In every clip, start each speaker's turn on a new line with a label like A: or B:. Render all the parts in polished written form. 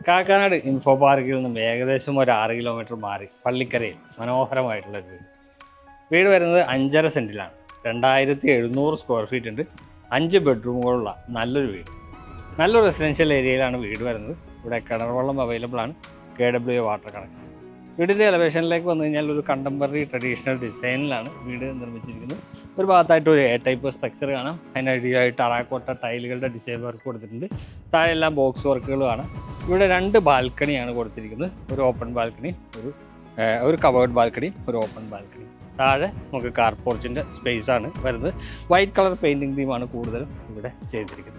A: Kakkanad info പാർക്കിൽ നിന്നും ഏകദേശം ഒരു 6 കിലോമീറ്റർ മാറി പള്ളിക്കരയിൽ മനോഹരമായിട്ടുള്ളൊരു വീട് വരുന്നത് 5.5 സെൻറ്റിലാണ്. 2700 സ്ക്വയർ ഫീറ്റ് ഉണ്ട്. 5 ബെഡ്റൂമുകളുള്ള നല്ലൊരു വീട്. നല്ലൊരു റെസിഡൻഷ്യൽ ഏരിയയിലാണ് വീട് വരുന്നത്. ഇവിടെ കിണർ വെള്ളം അവൈലബിൾ ആണ്. KWA water connection. വീടിൻ്റെ എലവേഷനിലേക്ക് വന്നു കഴിഞ്ഞാൽ ഒരു കണ്ടംപററി ട്രഡീഷണൽ ഡിസൈനിലാണ് വീട് നിർമ്മിച്ചിരിക്കുന്നത്. ഒരു ഭാഗത്തായിട്ട് ഒരു A ടൈപ്പ് സ്ട്രക്ചർ കാണാം. അതിനടിയായിട്ട് ടെറാക്കോട്ട ടൈലുകളുടെ ഡിസൈൻ വർക്ക് കൊടുത്തിട്ടുണ്ട്. താഴെല്ലാം ബോക്സ് വർക്കുകൾ കാണാം. ഇവിടെ 2 ബാൽക്കണിയാണ് കൊടുത്തിരിക്കുന്നത്. ഒരു ഓപ്പൺ ബാൽക്കണി, ഒരു കവേർഡ് ബാൽക്കണി, ഒരു ഓപ്പൺ ബാൽക്കണി. താഴെ നമുക്ക് കാർ പോർച്ചിൻ്റെ സ്പേസ് ആണ് വരുന്നത്. വൈറ്റ് കളർ പെയിൻറ്റിങ് തീമാണ് കൂടുതലും ഇവിടെ ചെയ്തിരിക്കുന്നത്.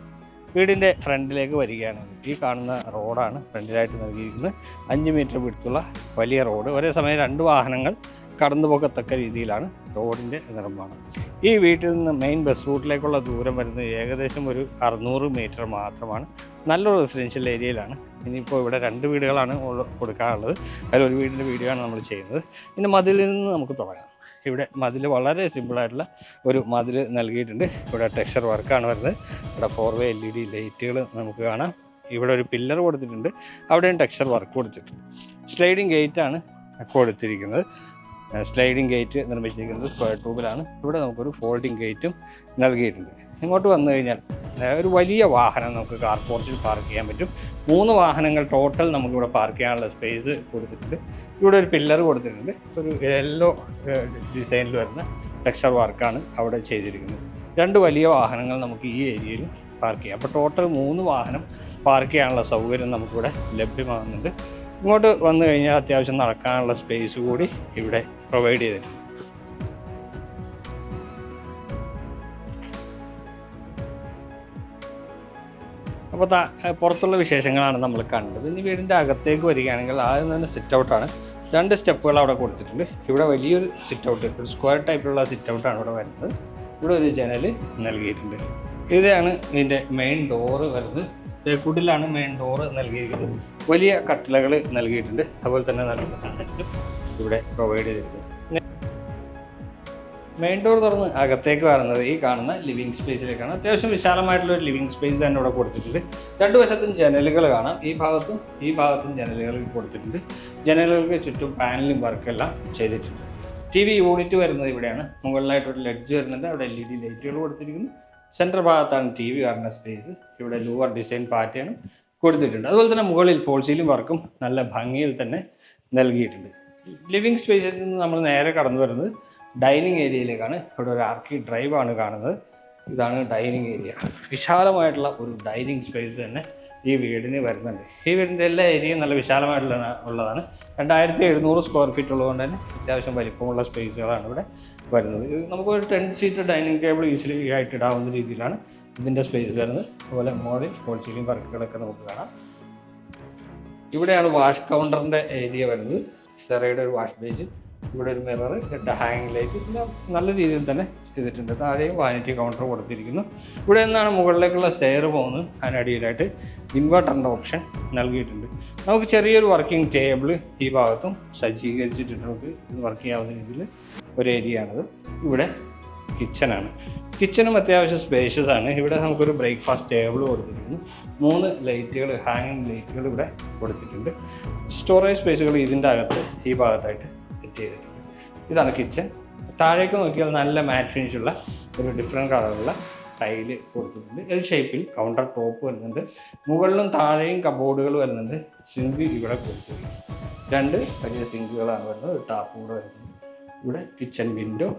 A: വീടിൻ്റെ ഫ്രണ്ടിലേക്ക് വരികയാണെങ്കിൽ ഈ കാണുന്ന റോഡാണ് ഫ്രണ്ടിലായിട്ട് നൽകിയിരിക്കുന്നത്. 5 മീറ്റർ വിടുത്തുള്ള വലിയ റോഡ്. ഒരേ സമയം 2 വാഹനങ്ങൾ കടന്നു പോകത്തക്ക രീതിയിലാണ് റോഡിൻ്റെ നിർമ്മാണം. ഈ വീട്ടിൽ നിന്ന് മെയിൻ ബസ് റൂട്ടിലേക്കുള്ള ദൂരം വരുന്നത് ഏകദേശം ഒരു 600 മീറ്റർ മാത്രമാണ്. നല്ലൊരു റെസിഡൻഷ്യൽ ഏരിയയിലാണ്. ഇനിയിപ്പോൾ ഇവിടെ 2 വീടുകളാണ് കൊടുക്കാനുള്ളത്. അതിലൊരു വീടിൻ്റെ വീഡിയോ ആണ് നമ്മൾ ചെയ്യുന്നത്. പിന്നെ മതിലിൽ നിന്ന് നമുക്ക് തുടങ്ങാം. ഇവിടെ മതിൽ വളരെ സിമ്പിളായിട്ടുള്ള ഒരു മതിൽ നൽകിയിട്ടുണ്ട്. ഇവിടെ ടെക്സ്ചർ വർക്കാണ് വരുന്നത്. ഇവിടെ 4-way LED ലൈറ്റുകൾ നമുക്ക് കാണാം. ഇവിടെ ഒരു പില്ലർ കൊടുത്തിട്ടുണ്ട്. അവിടെയും ടെക്സ്ചർ വർക്ക് കൊടുത്തിട്ടുണ്ട്. സ്ലൈഡിങ് ഗേറ്റാണ് കൊടുത്തിരിക്കുന്നത്. സ്ലൈഡിങ് ഗേറ്റ് നിർമ്മിച്ചിരിക്കുന്നത് സ്ക്വയർ ട്യൂബിലാണ്. ഇവിടെ നമുക്കൊരു ഫോൾഡിങ് ഗേറ്റും നൽകിയിട്ടുണ്ട്. ഇങ്ങോട്ട് വന്നു കഴിഞ്ഞാൽ ഒരു വലിയ വാഹനം നമുക്ക് കാർ പോർച്ചിൽ പാർക്ക് ചെയ്യാൻ പറ്റും. 3 വാഹനങ്ങൾ ടോട്ടൽ നമുക്കിവിടെ പാർക്ക് ചെയ്യാനുള്ള സ്പേസ് കൊടുത്തിട്ടുണ്ട്. ഇവിടെ ഒരു പില്ലർ കൊടുത്തിട്ടുണ്ട്. ഒരു യെല്ലോ ഡിസൈനിൽ വരുന്ന ടെക്സ്ചർ വർക്കാണ് അവിടെ ചെയ്തിരിക്കുന്നത്. 2 വലിയ വാഹനങ്ങൾ നമുക്ക് ഈ ഏരിയയിൽ പാർക്ക് ചെയ്യാം. അപ്പോൾ ടോട്ടൽ 3 വാഹനം പാർക്ക് ചെയ്യാനുള്ള സൗകര്യം നമുക്കിവിടെ ലഭ്യമാകുന്നുണ്ട്. ഇങ്ങോട്ട് വന്നു കഴിഞ്ഞാൽ അത്യാവശ്യം നടക്കാനുള്ള സ്പേസ് കൂടി ഇവിടെ പ്രൊവൈഡ് ചെയ്തിട്ടുണ്ട്. അപ്പോൾ പുറത്തുള്ള വിശേഷങ്ങളാണ് നമ്മൾ കണ്ടത്. ഇനി വീടിൻ്റെ അകത്തേക്ക് വരികയാണെങ്കിൽ ആദ്യം തന്നെ സിറ്റ് ഔട്ടാണ്. 2 സ്റ്റെപ്പുകൾ അവിടെ കൊടുത്തിട്ടുണ്ട്. ഇവിടെ വലിയൊരു സിറ്റ് ഔട്ട്, ഒരു സ്ക്വയർ ടൈപ്പിലുള്ള സിറ്റ് ഔട്ടാണ് ഇവിടെ വരുന്നത്. ഇവിടെ ഒരു ജനൽ നൽകിയിട്ടുണ്ട്. ഇതാണ് ഇതിൻ്റെ മെയിൻ ഡോറ് വരുന്നത്. ഫുഡിലാണ് മെയിൻ ഡോറ് നൽകിയിരിക്കുന്നത്. വലിയ കട്ടിലകൾ നൽകിയിട്ടുണ്ട്. അതുപോലെ തന്നെ നല്ല കണ്ടന്റ് ഇവിടെ പ്രൊവൈഡ് ചെയ്തിട്ടുണ്ട്. മെയിൻ ഡോർ തുറന്ന് അകത്തേക്ക് വരുന്നത് ഈ കാണുന്ന ലിവിങ് സ്പേസിലേക്കാണ്. അത്യാവശ്യം വിശാലമായിട്ടുള്ള ഒരു ലിവിങ് സ്പേസ് തന്നെ ഇവിടെ കൊടുത്തിട്ടുണ്ട്. 2 വശത്തും ജനലുകൾ കാണാം. ഈ ഭാഗത്തും ജനലുകൾ കൊടുത്തിട്ടുണ്ട്. ജനലുകൾക്ക് ചുറ്റും പാനലും വർക്കെല്ലാം ചെയ്തിട്ടുണ്ട്. TV യൂണിറ്റ് വരുന്നത് ഇവിടെയാണ്. മുകളിലായിട്ടൊരു ലെഡ്ജ് വരുന്നുണ്ട്. അവിടെ LED ലൈറ്റുകൾ കൊടുത്തിരിക്കുന്നു. സെൻറ്റർ ഭാഗത്താണ് TV കാണുന്ന സ്പേസ്. ഇവിടെ ലൂവർ ഡിസൈൻ പാറ്റേൺ കൊടുത്തിട്ടുണ്ട്. അതുപോലെ തന്നെ മുകളിൽ ഫോൾ സീലിംഗ് വർക്കും നല്ല ഭംഗിയിൽ തന്നെ നൽകിയിട്ടുണ്ട്. ലിവിങ് സ്പേസിൽ നിന്ന് നമ്മൾ നേരെ കടന്നു വരുന്നത് ഡൈനിങ് ഏരിയയിലേക്കാണ്. ഇവിടെ ഒരു ആർക്കി ഡ്രൈവ് ആണ് കാണുന്നത്. ഇതാണ് ഡൈനിങ് ഏരിയ. വിശാലമായിട്ടുള്ള ഒരു ഡൈനിങ് സ്പേസ് തന്നെ ഈ വീടിന് വരുന്നുണ്ട്. ഈ വീടിൻ്റെ എല്ലാ ഏരിയയും നല്ല വിശാലമായിട്ടുള്ളതാണ്. 2700 സ്ക്വയർ ഫീറ്റ് ഉള്ളതുകൊണ്ട് തന്നെ അത്യാവശ്യം വലിപ്പമുള്ള സ്പേസുകളാണ് ഇവിടെ വരുന്നത്. നമുക്കൊരു 10 സീറ്റ് ഡൈനിങ് ടേബിൾ ഈസിലി ആയിട്ട് ഇടാവുന്ന രീതിയിലാണ് ഇതിൻ്റെ സ്പേസ് വരുന്നത്. അതുപോലെ മോളിൽ ഫോൾ സീലിംഗ് വർക്കുകളൊക്കെ നമുക്ക് കാണാം. ഇവിടെയാണ് വാഷ് കൗണ്ടറിൻ്റെ ഏരിയ വരുന്നത്. സെറയുടെ ഒരു വാഷ് ബേജ്, ഇവിടെ ഒരു മിറർ, 2 ഹാങ്ങിങ് ലൈറ്റ്, പിന്നെ നല്ല രീതിയിൽ തന്നെ ചെയ്തിട്ടുണ്ട്. താഴെയും വാനിറ്റി കൗണ്ടർ കൊടുത്തിരിക്കുന്നു. ഇവിടെ നിന്നാണ് മുകളിലേക്കുള്ള സ്റ്റെയർ പോകുന്നത്. അതിനടിയിലായിട്ട് ഇൻവെർട്ടറിൻ്റെ ഓപ്ഷൻ നൽകിയിട്ടുണ്ട്. നമുക്ക് ചെറിയൊരു വർക്കിംഗ് ടേബിൾ ഈ ഭാഗത്തും സജ്ജീകരിച്ചിട്ടുണ്ട്. നമുക്ക് ഇത് വർക്ക് ചെയ്യാവുന്ന രീതിയിൽ ഒരു ഏരിയ ആണത്. ഇവിടെ കിച്ചനാണ്. കിച്ചണും അത്യാവശ്യം സ്പേഷ്യസ് ആണ്. ഇവിടെ നമുക്കൊരു ബ്രേക്ക്ഫാസ്റ്റ് ടേബിൾ കൊടുത്തിരിക്കുന്നു. 3 ലൈറ്റുകൾ, ഹാങ്ങിങ് ലൈറ്റുകൾ ഇവിടെ കൊടുത്തിട്ടുണ്ട്. സ്റ്റോറേജ് സ്പേസുകൾ ഇതിൻ്റെ അകത്ത് ഈ ഭാഗത്തായിട്ട് ചെയ്തിട്ടുണ്ട്. ഇതാണ് കിച്ചൺ. താഴേക്ക് നോക്കിയാൽ നല്ല മാറ്റ് ഫിനിഷുള്ള ഒരു ഡിഫറെൻറ്റ് കളറുള്ള ടൈല് കൊടുത്തിട്ടുണ്ട്. എൽ ഷേപ്പിൽ കൗണ്ടർ ടോപ്പ് വരുന്നുണ്ട്. മുകളിലും താഴെയും കബോർഡുകൾ വരുന്നുണ്ട്. സിങ്ക് ഇവിടെ കൊടുത്തിട്ടുണ്ട്. 2 വലിയ സിങ്കുകളാണ് വരുന്നത്. ഒരു ടാപ്പ് കൂടെ വരുന്നത്. ഇവിടെ കിച്ചൺ വിൻഡോ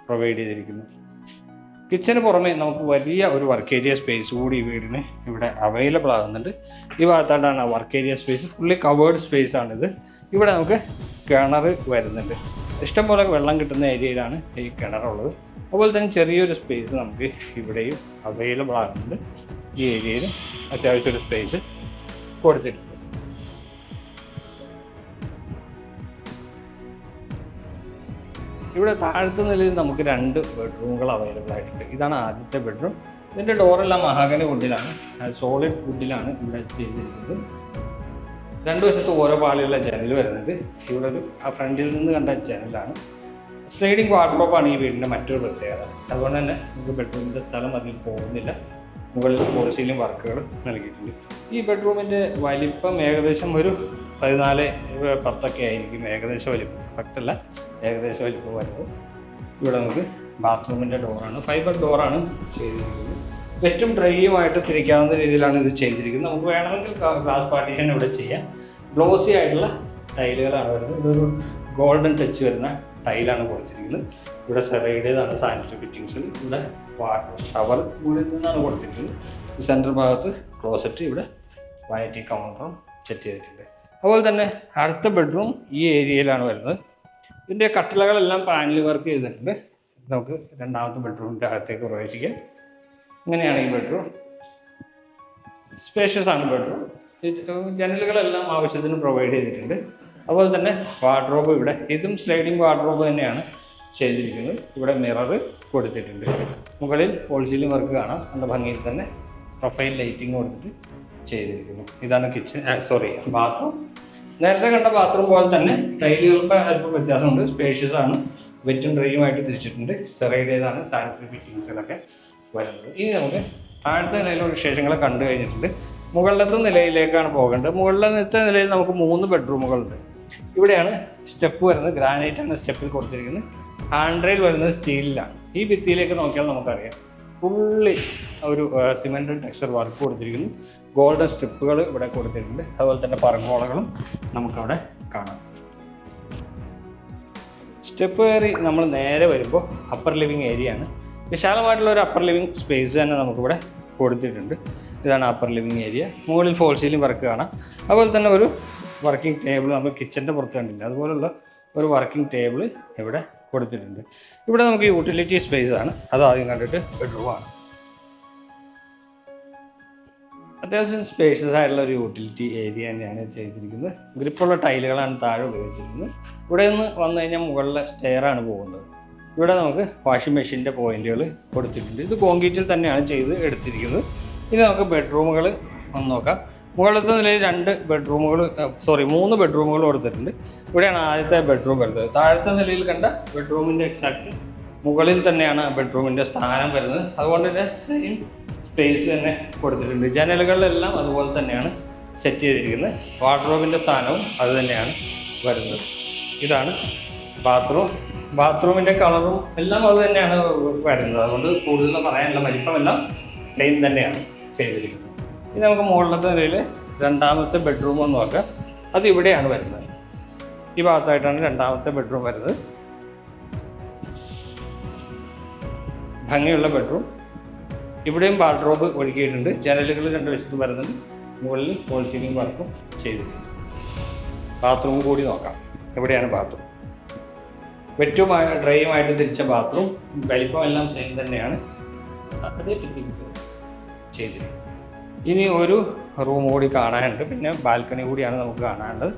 A: പ്രൊവൈഡ് ചെയ്തിരിക്കുന്നു. കിച്ചന് പുറമെ നമുക്ക് വലിയ ഒരു വർക്ക് ഏരിയ സ്പേസ് കൂടി ഈ വീടിന് ഇവിടെ അവൈലബിൾ ആകുന്നുണ്ട്. ഈ ഭാഗത്തായിട്ടാണ് work area space. Fully covered space ആണിത്. ഇവിടെ നമുക്ക് കിണർ വരുന്നുണ്ട്. ഇഷ്ടംപോലെ വെള്ളം കിട്ടുന്ന ഏരിയയിലാണ് ഈ കിണറുള്ളത്. അതുപോലെ തന്നെ ചെറിയൊരു സ്പേസ് നമുക്ക് ഇവിടെയും അവൈലബിൾ ആകുന്നുണ്ട്. ഈ ഏരിയയിൽ അത്യാവശ്യം ഒരു സ്പേസ് കൊടുത്തിട്ടുണ്ട്. ഇവിടെ താഴത്തെ നിലയിൽ നമുക്ക് 2 ബെഡ്റൂമുകൾ അവൈലബിൾ ആയിട്ടുണ്ട്. ഇതാണ് ആദ്യത്തെ ബെഡ്റൂം. ഇതിൻ്റെ ഡോറെല്ലാം മഹാഗണി വുഡിലാണ്, സോളിഡ് വുഡിലാണ് ഇവിടെ ചെയ്തിരിക്കുന്നത്. 2 വശത്ത് ഓരോ പാളിയുള്ള ജനൽ വരുന്നുണ്ട്. ഇവിടെ ഒരു ഫ്രണ്ടിൽ നിന്ന് കണ്ട ജനലാണ്. സ്ലൈഡിംഗ് വാർഡ്രോബാണ് ഈ വീടിൻ്റെ മറ്റൊരു പ്രത്യേകത. അതുകൊണ്ട് തന്നെ നമുക്ക് ബെഡ്റൂമിൻ്റെ സ്ഥലം അതിൽ പോകുന്നില്ല. മുകളിൽ ഫോൾ സീലിംഗ് വർക്കുകൾ നൽകിയിട്ടുണ്ട്. ഈ ബെഡ്റൂമിൻ്റെ വലിപ്പം ഏകദേശം ഒരു 14-10 ആയിരിക്കും ഏകദേശം വലിപ്പം. കറക്റ്റല്ല, ഏകദേശം വലിപ്പം വരുന്നത്. ഇവിടെ നമുക്ക് ബാത്റൂമിൻ്റെ ഡോറാണ്, ഫൈബർ ഡോറാണ് ചെയ്തിരിക്കുന്നത്. വെറ്റും ഡ്രൈയുമായിട്ട് തിരിക്കാവുന്ന രീതിയിലാണ് ഇത് ചെയ്തിരിക്കുന്നത്. നമുക്ക് വേണമെങ്കിൽ ഗ്ലാസ് പാർട്ടീഷൻ ഇവിടെ ചെയ്യാം. ഗ്ലോസി ആയിട്ടുള്ള ടൈലുകളാണ് വരുന്നത്. ഇതൊരു ഗോൾഡൻ ടച്ച് വരുന്ന ടൈലാണ് കൊടുത്തിരിക്കുന്നത്. ഇവിടെ സെറൈഡേതാണ് സാനിറ്ററി ഫിറ്റിങ്സിൽ. ഇവിടെ വാട്ടർ ഷവർ ഇവിടെ നിന്നാണ് കൊടുത്തിരിക്കുന്നത്. ഈ സെൻറ്റർ ഭാഗത്ത് ക്ലോസറ്റ്, ഇവിടെ വാനിറ്റി കൗണ്ടറും സെറ്റ് ചെയ്തിട്ടുണ്ട്. അതുപോലെ തന്നെ അടുത്ത ബെഡ്റൂം ഈ ഏരിയയിലാണ് വരുന്നത്. ഇതിൻ്റെ കട്ടിലകളെല്ലാം പാനൽ വർക്ക് ചെയ്തിട്ടുണ്ട്. നമുക്ക് രണ്ടാമത്തെ ബെഡ്റൂമിൻ്റെ അകത്തേക്ക് പ്രവേശിക്കാം. ഇങ്ങനെയാണ് ഈ ബെഡ്റൂം. സ്പേഷ്യസ് ആണ് ബെഡ്റൂം. ജനലുകളെല്ലാം ആവശ്യത്തിന് പ്രൊവൈഡ് ചെയ്തിട്ടുണ്ട്. അതുപോലെ തന്നെ വാർഡ്രോബ്, ഇവിടെ ഇതും സ്ലൈഡിങ് വാർഡ്രോബ് തന്നെയാണ് ചെയ്തിരിക്കുന്നത്. ഇവിടെ മിറർ കൊടുത്തിട്ടുണ്ട്. മുകളിൽ ഫോൾ സീലിംഗ് വർക്ക് കാണാം. നല്ല ഭംഗിയിൽ തന്നെ പ്രൊഫൈൽ ലൈറ്റിംഗ് കൊടുത്തിട്ട് ചെയ്തിരിക്കുന്നു. ഇതാണ് ബാത്റൂം. നേരത്തെ കണ്ട ബാത്റൂം പോലെ തന്നെ ടൈലുകൾക്ക് അല്പം വ്യത്യാസമുണ്ട്. സ്പേഷ്യസ് ആണ്, വെറ്റും ഡ്രൈയുമായിട്ട് തിരിച്ചിട്ടുണ്ട്. സെറൈഡേതാണ് സാനിറ്ററി ഫിറ്റിങ്സിലൊക്കെ വരുന്നത്. ഇനി നമുക്ക് താഴത്തെ നിലയിലുള്ള വിശേഷങ്ങൾ കണ്ടു കഴിഞ്ഞിട്ടുണ്ട്. മുകളിലത്തെ നിലയിലേക്കാണ് പോകേണ്ടത്. മുകളിലത്തെ നിലയിൽ നമുക്ക് 3 ബെഡ്റൂമുകളുണ്ട്. ഇവിടെയാണ് സ്റ്റെപ്പ് വരുന്നത്. ഗ്രാനൈറ്റാണ് സ്റ്റെപ്പിൽ കൊടുത്തിരിക്കുന്നത്. ഹാൻഡ് റെയിൽ വരുന്നത് സ്റ്റീലിലാണ്. ഈ ഭിത്തിയിലേക്ക് നോക്കിയാൽ നമുക്കറിയാം ഫുള്ളി ഒരു സിമെൻറ്റഡ് ടെക്സ്ചർ വർക്ക് കൊടുത്തിരിക്കുന്നു. ഗോൾഡൻ സ്ട്രിപ്പുകൾ ഇവിടെ കൊടുത്തിട്ടുണ്ട്. അതുപോലെ തന്നെ പറങ്കോളകളും നമുക്കവിടെ കാണാം. സ്റ്റെപ്പ് കയറി നമ്മൾ നേരെ വരുമ്പോൾ അപ്പർ ലിവിങ് ഏരിയ ആണ്. വിശാലമായിട്ടുള്ള ഒരു അപ്പർ ലിവിങ് സ്പേസ് തന്നെ നമുക്കിവിടെ കൊടുത്തിട്ടുണ്ട്. ഇതാണ് അപ്പർ ലിവിങ് ഏരിയ. മുകളിൽ ഫോൾ സീലിംഗ് വർക്ക് കാണാം. അതുപോലെ തന്നെ ഒരു വർക്കിംഗ് ടേബിൾ നമ്മൾ കിച്ചൻ്റെ പുറത്ത് കണ്ടില്ല, അതുപോലുള്ള ഒരു വർക്കിംഗ് ടേബിൾ ഇവിടെ കൊടുത്തിട്ടുണ്ട്. ഇവിടെ നമുക്ക് യൂട്ടിലിറ്റി സ്പേസ് ആണ്. അത് ആദ്യം കണ്ടിട്ട് ബെഡ്റൂമാണ്. അത്യാവശ്യം സ്പേഷ്യസ് ആയിട്ടുള്ള ഒരു യൂട്ടിലിറ്റി ഏരിയ തന്നെയാണ് ചെയ്തിരിക്കുന്നത്. ഗ്രിപ്പുള്ള ടൈലുകളാണ് താഴെ ഉപയോഗിച്ചിരിക്കുന്നത്. ഇവിടെ നിന്ന് വന്നു കഴിഞ്ഞാൽ മുകളിലെ സ്റ്റെയറാണ് പോകുന്നത്. ഇവിടെ നമുക്ക് വാഷിംഗ് മെഷീൻ്റെ പോയിന്റുകൾ കൊടുത്തിട്ടുണ്ട്. ഇത് കോൺക്രീറ്റിൽ തന്നെയാണ് ചെയ്ത് എടുത്തിരിക്കുന്നത്. ഇനി നമുക്ക് ബെഡ്റൂമുകൾ ഒന്ന് നോക്കാം. മുകളിലത്തെ നിലയിൽ 3 ബെഡ്റൂമുകൾ കൊടുത്തിട്ടുണ്ട്. ഇവിടെയാണ് ആദ്യത്തെ ബെഡ്റൂം വരുന്നത്. താഴത്തെ നിലയിൽ കണ്ട ബെഡ്റൂമിൻ്റെ എക്സാക്ട് മുകളിൽ തന്നെയാണ് ബെഡ്റൂമിൻ്റെ സ്ഥാനം വരുന്നത്. അതുകൊണ്ട് തന്നെ സെയിം സ്പേസ് തന്നെ കൊടുത്തിട്ടുണ്ട്. ജനലുകളിലെല്ലാം അതുപോലെ തന്നെയാണ് സെറ്റ് ചെയ്തിരിക്കുന്നത്. വാർഡ്രോബിൻ്റെ സ്ഥാനവും അത് തന്നെയാണ് വരുന്നത്. ഇതാണ് ബാത്റൂമിൻ്റെ കളറും എല്ലാം അത് തന്നെയാണ് വരുന്നത്. അതുകൊണ്ട് കൂടുതൽ പറയാനുള്ള വലിപ്പമെല്ലാം സെയിം തന്നെയാണ് ചെയ്തിരിക്കുന്നത്. ഇനി നമുക്ക് മുകളിലത്തെ നിലയിൽ രണ്ടാമത്തെ ബെഡ്റൂം ഒന്ന് നോക്കാം. അത് ഇവിടെയാണ് വരുന്നത്. ഈ ഭാഗത്തായിട്ടാണ് രണ്ടാമത്തെ ബെഡ്റൂം വരുന്നത്. ഭംഗിയുള്ള ബെഡ്റൂം. ഇവിടെയും വാർഡ്രോബ് ഒരുക്കിയിട്ടുണ്ട്. ജനലുകൾ 2 വശത്ത് വരുന്നുണ്ട്. മുകളിൽ ഫോൾ സീലിംഗ് വർക്കും ചെയ്തിട്ടുണ്ട്. ബാത്റൂം കൂടി നോക്കാം. എവിടെയാണ് ബാത്റൂം? വെറ്റുമായ ഡ്രൈയുമായിട്ട് തിരിച്ച ബാത്റൂം. വലിപ്പം എല്ലാം സെയിം തന്നെയാണ്. അതേ ഫിറ്റിങ്സ് ചെയ്തിരിക്കുന്നത്. ഇനി ഒരു റൂം കൂടി കാണാനുണ്ട്. പിന്നെ ബാൽക്കണി കൂടിയാണ് നമുക്ക് കാണാനുള്ളത്.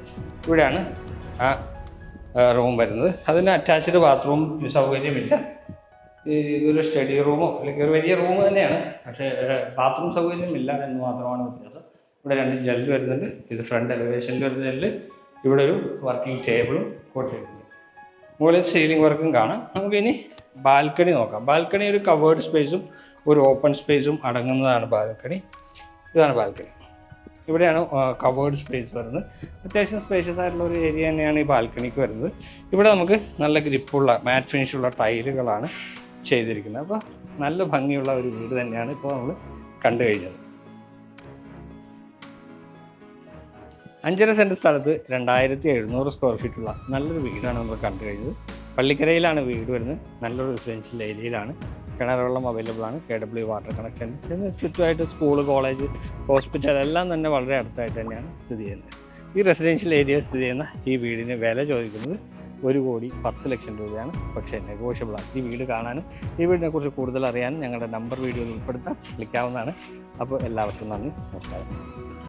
A: ഇവിടെയാണ് ആ റൂം വരുന്നത്. അതിന് അറ്റാച്ച്ഡ് ബാത്റൂം സൗകര്യമില്ല. ഇതൊരു സ്റ്റഡി റൂമോ അല്ലെങ്കിൽ ഒരു വലിയ റൂം തന്നെയാണ്, പക്ഷേ ബാത്റൂം സൗകര്യമില്ല എന്ന് മാത്രമാണ് വ്യത്യാസം. ഇവിടെ 2 ജനൽ വരുന്നുണ്ട്. ഇത് ഫ്രണ്ട് എലിവേഷനിൽ വരുന്ന ജനൽ. ഇവിടെ ഒരു വർക്കിംഗ് ടേബിളും കൊടുത്തിട്ടുണ്ട്. മുകളിൽ സീലിംഗ് വർക്കും കാണാം. നമുക്കിനി ബാൽക്കണി നോക്കാം. ബാൽക്കണി ഒരു കവേർഡ് സ്പേസും ഒരു ഓപ്പൺ സ്പേസും അടങ്ങുന്നതാണ് ബാൽക്കണി. ഇതാണ് ബാൽക്കണി. ഇവിടെയാണ് കവേർഡ് സ്പേസ് വരുന്നത്. അത്യാവശ്യം സ്പേഷ്യസ് ആയിട്ടുള്ള ഒരു ഏരിയ തന്നെയാണ് ഈ ബാൽക്കണിക്ക് വരുന്നത്. ഇവിടെ നമുക്ക് നല്ല ഗ്രിപ്പുള്ള മാറ്റ് ഫിനിഷുള്ള ടൈലുകളാണ് ചെയ്തിരിക്കുന്നത്. അപ്പോൾ നല്ല ഭംഗിയുള്ള ഒരു വീട് തന്നെയാണ് ഇപ്പോൾ നമ്മൾ കണ്ടു കഴിഞ്ഞത്. 5.5 സെൻറ്റ് സ്ഥലത്ത് 2700 സ്ക്വയർ ഫീറ്റുള്ള നല്ലൊരു വീടാണ് നമ്മൾ കണ്ടു കഴിഞ്ഞത്. പള്ളിക്കരയിലാണ് വീട് വരുന്നത്. നല്ലൊരു റെസിഡൻഷ്യൽ ഏരിയയിലാണ്. കിണർ വെള്ളം അവൈലബിൾ ആണ്. KW water connection. ചുറ്റുമായിട്ട് സ്കൂൾ, കോളേജ്, ഹോസ്പിറ്റൽ എല്ലാം തന്നെ വളരെ അടുത്തായിട്ട് തന്നെയാണ് സ്ഥിതി ചെയ്യുന്നത്. ഈ റെസിഡൻഷ്യൽ ഏരിയ സ്ഥിതി ചെയ്യുന്ന ഈ വീടിന് വില ചോദിക്കുന്നത് 1,10,00,000 രൂപയാണ്. പക്ഷേ നെഗോഷ്യബിളാണ്. ഈ വീട് കാണാനും ഈ വീടിനെക്കുറിച്ച് കൂടുതൽ അറിയാനും ഞങ്ങളുടെ നമ്പർ വീഡിയോയിൽ ഉൾപ്പെടുത്താൻ വിളിക്കാവുന്നതാണ്. അപ്പോൾ എല്ലാവർക്കും നന്ദി, നമസ്കാരം.